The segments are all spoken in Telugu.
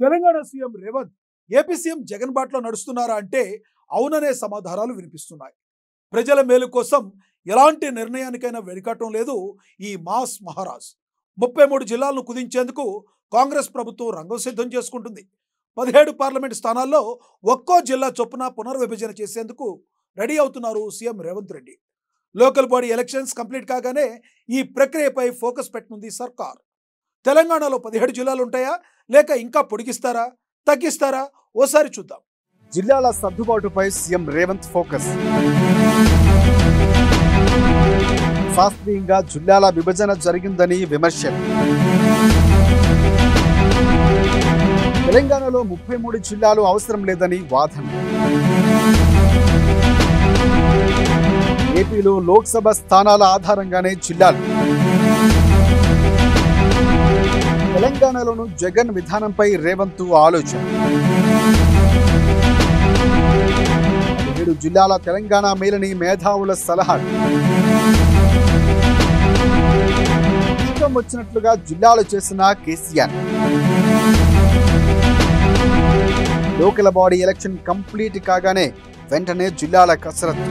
Telangana CM Revanth AP CM Jagan బాటలో నడుస్తున్నారా అంటే అవుననే సమాధానాలు వినిపిస్తున్నాయి. ప్రజల మేలు కోసం ఎలాంటి నిర్ణయానికైనా వెనుకాటం లేదు ఈ మాస్ మహారాజ్. 33 జిల్లాలను కుదించేందుకు కాంగ్రెస్ ప్రభుత్వం రంగం సిద్ధం చేసుకుంటుంది. 17 పార్లమెంట్ స్థానాల్లో ఒక్కో జిల్లా చొప్పున పునర్విభజన చేసేందుకు రెడీ అవుతున్నారు CM Revanth Reddy. Local body elections complete కాగానే ఈ ప్రక్రియపై ఫోకస్ పెట్టనుంది సర్కార్. తెలంగాణలో 17 జిల్లాలు ఉంటాయా లేక ఇంకా పొడిగిస్తారా, తగ్గిస్తారా? ఓసారి చూద్దాం. జిల్లాల సర్దుబాటుపై సీఎం రేవంత్ ఫోకస్. శాస్త్రీయంగా జిల్లాల విభజన జరిగిందని విమర్శ. తెలంగాణలో 33 జిల్లాలు అవసరం లేదని వాదన. ఏపీలో లోక్సభ స్థానాల ఆధారంగానే జిల్లాలు. తెలంగాణలోను జగన్ విధానంపై రేవంత్ ఆలోచన. 17 జిల్లాల తెలంగాణ మేలని మేధావుల సలహాలు. ఇష్టం వచ్చినట్లుగా జిల్లాలు చేసిన KCR. Local body election complete కాగానే వెంటనే జిల్లాల కసరత్తు.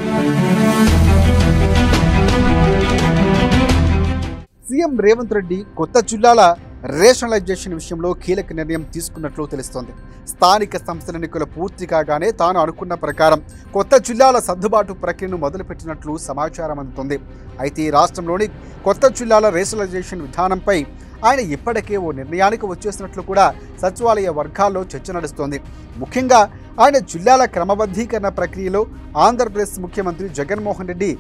సీఎం రేవంత్ రెడ్డి కొత్త జిల్లాల రేషనలైజేషన్ విషయంలో కీలక నిర్ణయం తీసుకున్నట్లు తెలుస్తోంది. స్థానిక సంస్థల ఎన్నికలు పూర్తి కాగానే తాను అనుకున్న ప్రకారం కొత్త జిల్లాల సర్దుబాటు ప్రక్రియను మొదలుపెట్టినట్లు సమాచారం అందుతుంది. అయితే ఈ రాష్ట్రంలోని కొత్త జిల్లాల రేషనలైజేషన్ విధానంపై ఆయన ఇప్పటికే ఓ నిర్ణయానికి వచ్చేసినట్లు కూడా సచివాలయ వర్గాల్లో చర్చ నడుస్తోంది. ముఖ్యంగా ఆయన జిల్లాల క్రమబద్ధీకరణ ప్రక్రియలో ఆంధ్రప్రదేశ్ ముఖ్యమంత్రి జగన్మోహన్ రెడ్డి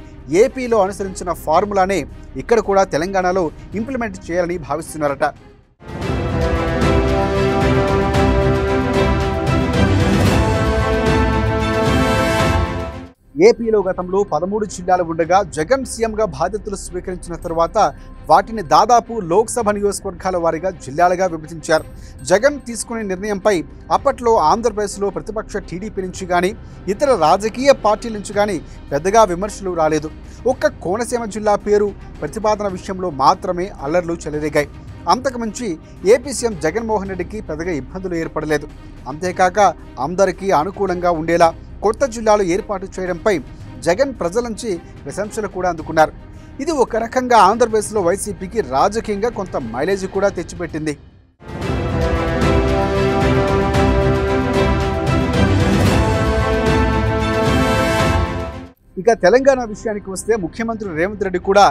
ఏపీలో అనుసరించిన ఫార్ములానే ఇక్కడ కూడా తెలంగాణలో ఇంప్లిమెంట్ చేయాలని భావిస్తున్నారట. ఏపీలో గతంలో 13 జిల్లాలు ఉండగా జగన్ సీఎంగా బాధ్యతలు స్వీకరించిన తర్వాత వాటిని దాదాపు లోక్సభ నియోజకవర్గాల వారీగా జిల్లాలుగా విభజించారు. జగన్ తీసుకునే నిర్ణయంపై అప్పట్లో ఆంధ్రప్రదేశ్లో ప్రతిపక్ష టీడీపీ నుంచి కానీ ఇతర రాజకీయ పార్టీల నుంచి కానీ పెద్దగా విమర్శలు రాలేదు. ఒక్క కోనసీమ జిల్లా పేరు ప్రతిపాదన విషయంలో మాత్రమే అల్లర్లు చెలరేగాయి. అంతకుమించి ఏపీ సీఎం జగన్మోహన్ రెడ్డికి పెద్దగా ఇబ్బందులు ఏర్పడలేదు. అంతేకాక అందరికీ అనుకూలంగా ఉండేలా కొత్త జిల్లాలు ఏర్పాటు చేయడంపై జగన్ ప్రజల నుంచి ప్రశంసలు కూడా అందుకున్నారు. ఇది ఒక రకంగా ఆంధ్రప్రదేశ్లో వైసీపీకి రాజకీయంగా కొంత మైలేజ్ కూడా తెచ్చిపెట్టింది. ఇక తెలంగాణ విషయానికి వస్తే ముఖ్యమంత్రి రేవంత్ రెడ్డి కూడా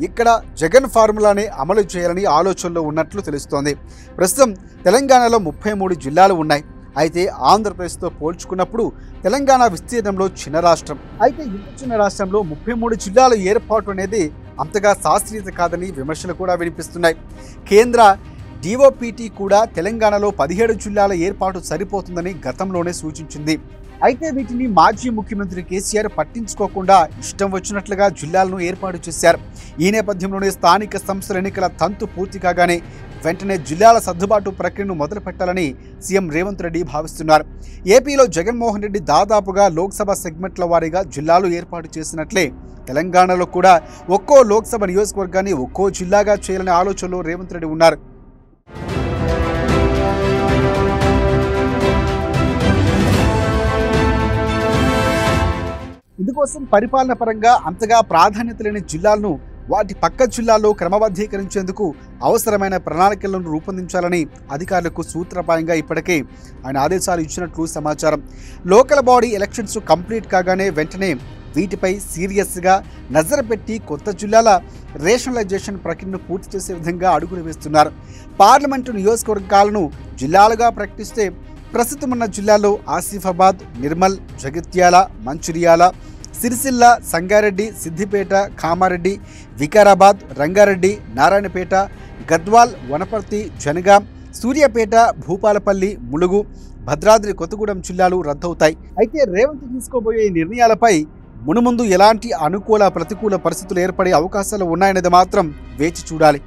ఇక్కడ జగన్ ఫార్ములానే అమలు చేయాలని ఆలోచనలో ఉన్నట్లు తెలుస్తోంది. ప్రస్తుతం తెలంగాణలో 33 జిల్లాలు ఉన్నాయి. అయితే ఆంధ్రప్రదేశ్తో పోల్చుకున్నప్పుడు తెలంగాణ విస్తీర్ణంలో చిన్న రాష్ట్రం. అయితే ఇంత చిన్న రాష్ట్రంలో 33 జిల్లాల ఏర్పాటు అనేది అంతగా శాస్త్రీయత కాదని విమర్శలు కూడా వినిపిస్తున్నాయి. కేంద్ర డిఓపిటి కూడా తెలంగాణలో 17 జిల్లాల ఏర్పాటు సరిపోతుందని గతంలోనే సూచించింది. అయితే వీటిని మాజీ ముఖ్యమంత్రి కేసీఆర్ పట్టించుకోకుండా ఇష్టం వచ్చినట్లుగా జిల్లాలను ఏర్పాటు చేశారు. ఈ నేపథ్యంలోనే స్థానిక సంస్థల ఎన్నికల తంతు పూర్తి కాగానే వెంటనే జిల్లాల సర్దుబాటు ప్రక్రియను మొదలు పెట్టాలని సీఎం రేవంత్ రెడ్డి భావిస్తున్నారు. ఏపీలో జగన్మోహన్ రెడ్డి దాదాపుగా లోక్సభ సెగ్మెంట్ల వారీగా జిల్లాలు ఏర్పాటు చేసినట్లే తెలంగాణలో కూడా ఒక్కో లోక్సభ నియోజకవర్గాన్ని ఒక్కో జిల్లాగా చేయాలనే ఆలోచనలో రేవంత్ రెడ్డి ఉన్నారు. ఇందుకోసం పరిపాలన పరంగా అంతగా ప్రాధాన్యత లేని జిల్లాలను వాటి పక్క జిల్లాల్లో క్రమబద్ధీకరించేందుకు అవసరమైన ప్రణాళికలను రూపొందించాలని అధికారులకు సూత్రప్రాయంగా ఇప్పటికే ఆయన ఆదేశాలు ఇచ్చినట్లు సమాచారం. లోకల్ బాడీ ఎలక్షన్స్ కంప్లీట్ కాగానే వెంటనే వీటిపై సీరియస్గా నజరు పెట్టి కొత్త జిల్లాల రేషనలైజేషన్ ప్రక్రియను పూర్తి చేసే విధంగా అడుగులు వేస్తున్నారు. పార్లమెంటు నియోజకవర్గాలను జిల్లాలుగా ప్రకటిస్తే ప్రస్తుతం ఉన్న జిల్లాల్లో ఆసిఫాబాద్, నిర్మల్, జగిత్యాల, మంచిర్యాల, సిరిసిల్ల, సంగారెడ్డి, సిద్దిపేట, కామారెడ్డి, వికారాబాద్, రంగారెడ్డి, నారాయణపేట, గద్వాల్, వనపర్తి, జనగాం, సూర్యాపేట, భూపాలపల్లి, ములుగు, భద్రాద్రి కొత్తగూడెం జిల్లాలు రద్దవుతాయి. అయితే రేవంత్ తీసుకోబోయే నిర్ణయాలపై మునుముందు ఎలాంటి అనుకూల ప్రతికూల పరిస్థితులు ఏర్పడే అవకాశాలు ఉన్నాయనేది మాత్రం వేచి చూడాలి.